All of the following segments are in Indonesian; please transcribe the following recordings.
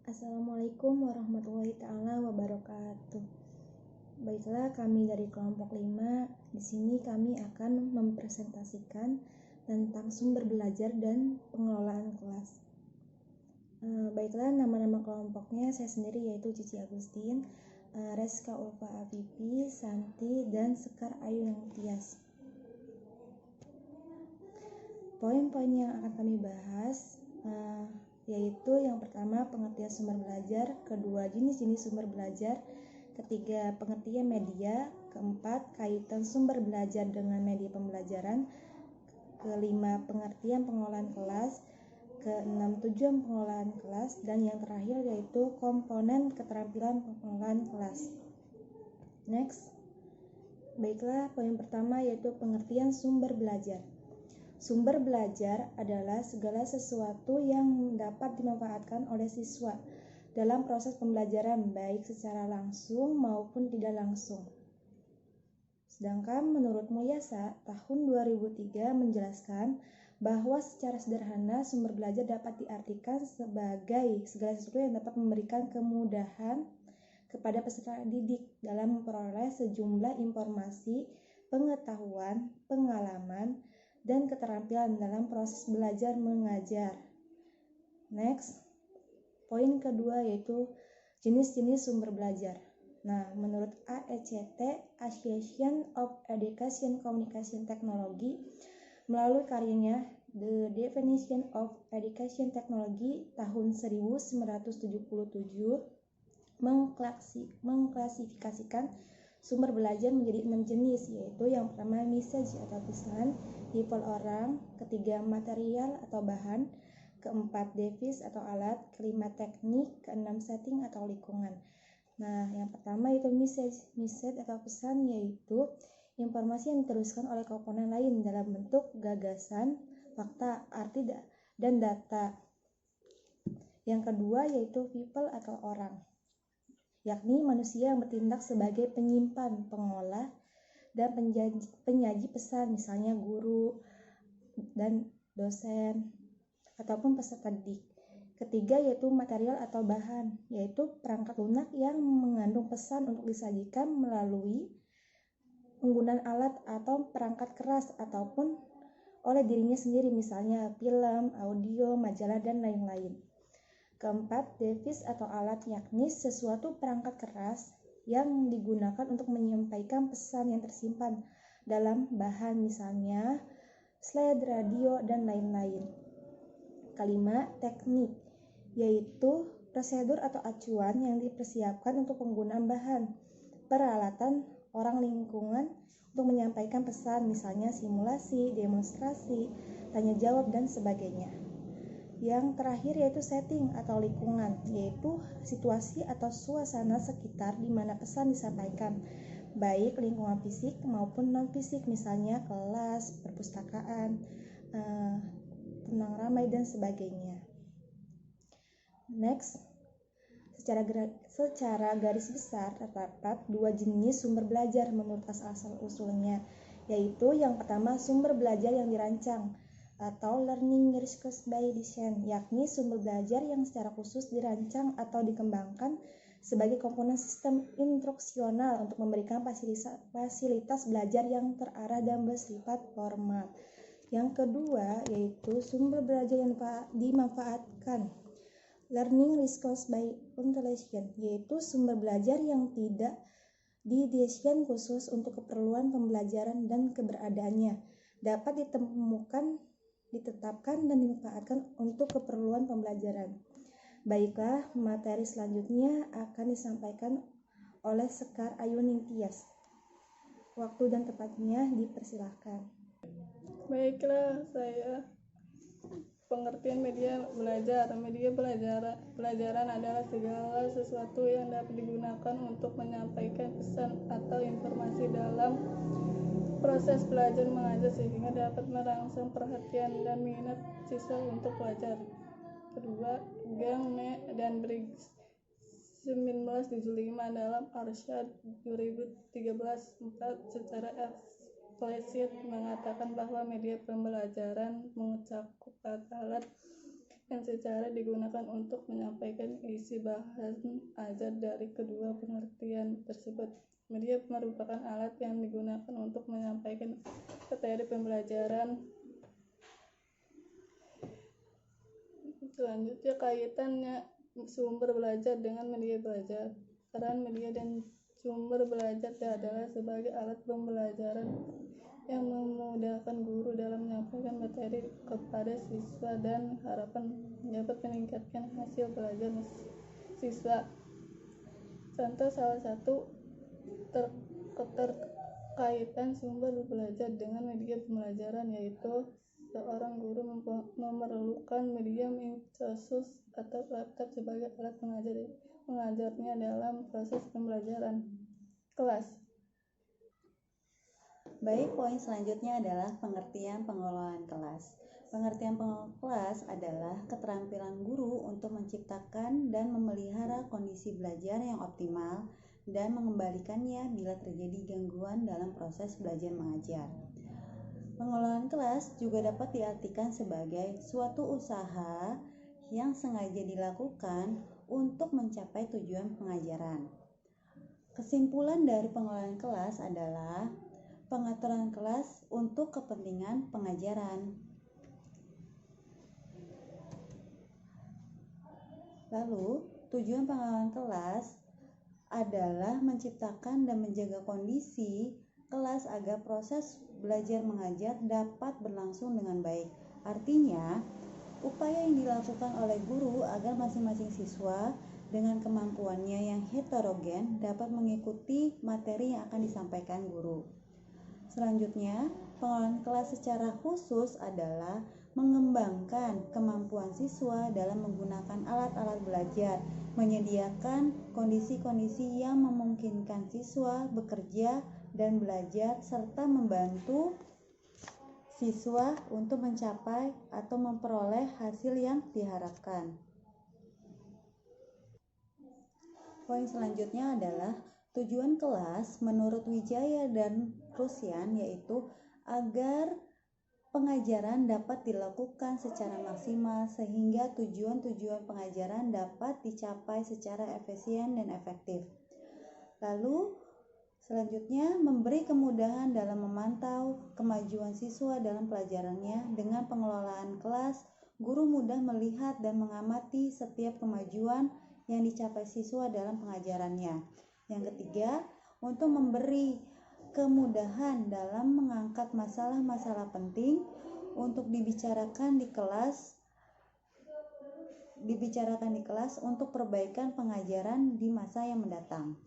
Assalamualaikum warahmatullahi ta'ala wabarakatuh. Baiklah, kami dari kelompok 5. Di sini kami akan mempresentasikan tentang sumber belajar dan pengelolaan kelas. Baiklah, nama-nama kelompoknya saya sendiri yaitu Cici Agustin, Reska Ulfa Afifi, Santi, dan Sekar Ayu Tias. Poin-poin yang akan kami bahas yaitu yang pertama pengertian sumber belajar, kedua jenis-jenis sumber belajar, ketiga pengertian media, keempat kaitan sumber belajar dengan media pembelajaran, kelima pengertian pengelolaan kelas, keenam tujuan pengelolaan kelas, dan yang terakhir yaitu komponen keterampilan pengelolaan kelas. Next. Baiklah, poin pertama yaitu pengertian sumber belajar. Sumber belajar adalah segala sesuatu yang dapat dimanfaatkan oleh siswa dalam proses pembelajaran baik secara langsung maupun tidak langsung. Sedangkan menurut Muyasa tahun 2003 menjelaskan bahwa secara sederhana sumber belajar dapat diartikan sebagai segala sesuatu yang dapat memberikan kemudahan kepada peserta didik dalam memperoleh sejumlah informasi, pengetahuan, pengalaman, dan keterampilan dalam proses belajar mengajar. Next, poin kedua yaitu jenis-jenis sumber belajar. Nah, menurut AECT, Association of Education Communication Technology, melalui karyanya The Definition of Education Technology tahun 1977, mengklasifikasikan sumber belajar menjadi 6 jenis, yaitu yang pertama message atau pesan, people orang, ketiga material atau bahan, keempat device atau alat, kelima teknik, keenam setting atau lingkungan. Nah, yang pertama itu message atau pesan, yaitu informasi yang diteruskan oleh komponen lain dalam bentuk gagasan, fakta, arti, dan data. Yang kedua yaitu people atau orang, yakni manusia yang bertindak sebagai penyimpan, pengolah, dan penyaji pesan, misalnya guru dan dosen ataupun peserta didik. Ketiga yaitu material atau bahan, yaitu perangkat lunak yang mengandung pesan untuk disajikan melalui penggunaan alat atau perangkat keras ataupun oleh dirinya sendiri, misalnya film, audio, majalah, dan lain-lain. Keempat, device atau alat, yakni sesuatu perangkat keras yang digunakan untuk menyampaikan pesan yang tersimpan dalam bahan, misalnya slide, radio, dan lain-lain. Kelima, teknik, yaitu prosedur atau acuan yang dipersiapkan untuk penggunaan bahan, peralatan, orang, lingkungan untuk menyampaikan pesan, misalnya simulasi, demonstrasi, tanya jawab, dan sebagainya. Yang terakhir yaitu setting atau lingkungan, yaitu situasi atau suasana sekitar di mana pesan disampaikan, baik lingkungan fisik maupun non-fisik, misalnya kelas, perpustakaan, tenang ramai, dan sebagainya. Next, secara garis besar terdapat 2 jenis sumber belajar menurut asal-usulnya, yaitu yang pertama sumber belajar yang dirancang atau learning research by design, yakni sumber belajar yang secara khusus dirancang atau dikembangkan sebagai komponen sistem instruksional untuk memberikan fasilitas belajar yang terarah dan bersifat formal. Yang kedua yaitu sumber belajar yang dimanfaatkan, learning research by intelligence, yaitu sumber belajar yang tidak didesain khusus untuk keperluan pembelajaran dan keberadaannya dapat ditetapkan dan dimanfaatkan untuk keperluan pembelajaran. Baiklah, materi selanjutnya akan disampaikan oleh Sekar Ayu Tias. Waktu dan tempatnya dipersilahkan. Baiklah, saya pengertian media belajar. Media pelajaran adalah segala sesuatu yang dapat digunakan untuk menyampaikan pesan atau informasi dalam proses belajar mengajar sehingga dapat merangsang perhatian dan minat siswa untuk belajar. Kedua, Gang, Me, dan Briggs 1975 dalam Arsyad 2013 secara eksplisit mengatakan bahwa media pembelajaran mencakup alat yang secara digunakan untuk menyampaikan isi bahan ajar dari kedua pengertian tersebut. Media merupakan alat yang digunakan untuk menyampaikan materi pembelajaran. Selanjutnya, kaitannya sumber belajar dengan media belajar. Peran media dan sumber belajar adalah sebagai alat pembelajaran yang memudahkan guru dalam menyampaikan materi kepada siswa dan harapan dapat meningkatkan hasil belajar siswa. Contoh salah satu keterkaitan sumber belajar dengan media pembelajaran yaitu seorang guru memerlukan media Microsoft atau laptop sebagai alat mengajarnya dalam proses pembelajaran kelas. Baik, poin selanjutnya adalah pengertian pengelolaan kelas. Pengertian pengelolaan kelas adalah keterampilan guru untuk menciptakan dan memelihara kondisi belajar yang optimal dan mengembalikannya bila terjadi gangguan dalam proses belajar mengajar. Pengelolaan kelas juga dapat diartikan sebagai suatu usaha yang sengaja dilakukan untuk mencapai tujuan pengajaran. Kesimpulan dari pengelolaan kelas adalah pengaturan kelas untuk kepentingan pengajaran. Lalu, tujuan pengelolaan kelas adalah menciptakan dan menjaga kondisi kelas agar proses belajar mengajar dapat berlangsung dengan baik. Artinya, upaya yang dilakukan oleh guru agar masing-masing siswa dengan kemampuannya yang heterogen dapat mengikuti materi yang akan disampaikan guru. Selanjutnya, pengelolaan kelas secara khusus adalah mengembangkan kemampuan siswa dalam menggunakan alat-alat belajar, menyediakan kondisi-kondisi yang memungkinkan siswa bekerja dan belajar, serta membantu siswa untuk mencapai atau memperoleh hasil yang diharapkan. Poin selanjutnya adalah tujuan kelas menurut Wijaya dan Rusian yaitu agar pengajaran dapat dilakukan secara maksimal sehingga tujuan-tujuan pengajaran dapat dicapai secara efisien dan efektif. Lalu selanjutnya memberi kemudahan dalam memantau kemajuan siswa dalam pelajarannya. Dengan pengelolaan kelas, guru mudah melihat dan mengamati setiap kemajuan yang dicapai siswa dalam pengajarannya. Yang ketiga, untuk memberi kemudahan dalam mengangkat masalah-masalah penting untuk dibicarakan di kelas untuk perbaikan pengajaran di masa yang mendatang.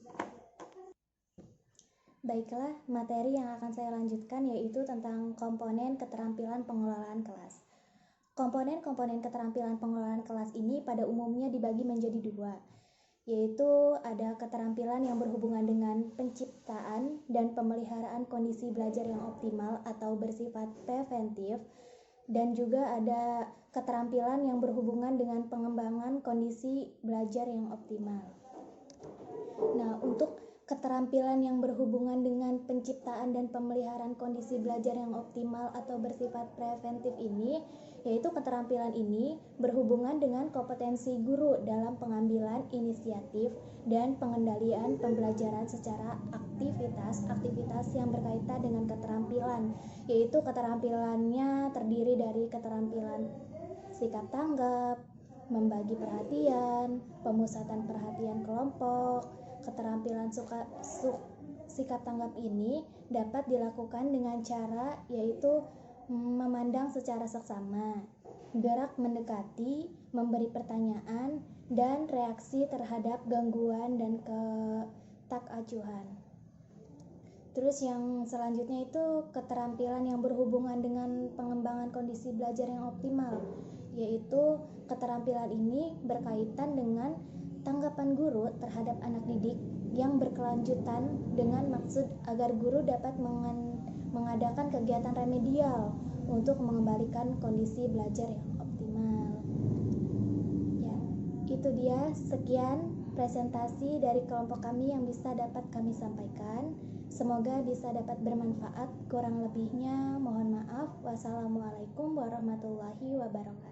Baiklah, materi yang akan saya lanjutkan yaitu tentang komponen keterampilan pengelolaan kelas. Komponen-komponen keterampilan pengelolaan kelas ini pada umumnya dibagi menjadi dua, yaitu ada keterampilan yang berhubungan dengan penciptaan dan pemeliharaan kondisi belajar yang optimal atau bersifat preventif, dan juga ada keterampilan yang berhubungan dengan pengembangan kondisi belajar yang optimal. Nah, untuk keterampilan yang berhubungan dengan penciptaan dan pemeliharaan kondisi belajar yang optimal atau bersifat preventif ini, yaitu keterampilan ini berhubungan dengan kompetensi guru dalam pengambilan inisiatif dan pengendalian pembelajaran secara aktivitas yang berkaitan dengan keterampilan, yaitu keterampilannya terdiri dari keterampilan sikap tanggap, membagi perhatian, pemusatan perhatian kelompok. Keterampilan sikap tanggap ini dapat dilakukan dengan cara yaitu memandang secara seksama, gerak mendekati, memberi pertanyaan, dan reaksi terhadap gangguan dan ketakacuhan. Terus yang selanjutnya itu keterampilan yang berhubungan dengan pengembangan kondisi belajar yang optimal, yaitu keterampilan ini berkaitan dengan tanggapan guru terhadap anak didik yang berkelanjutan dengan maksud agar guru dapat mengadakan kegiatan remedial untuk mengembalikan kondisi belajar yang optimal. Ya, itu dia sekian presentasi dari kelompok kami yang bisa dapat kami sampaikan. Semoga bisa dapat bermanfaat. Kurang lebihnya mohon maaf. Wassalamualaikum warahmatullahi wabarakatuh.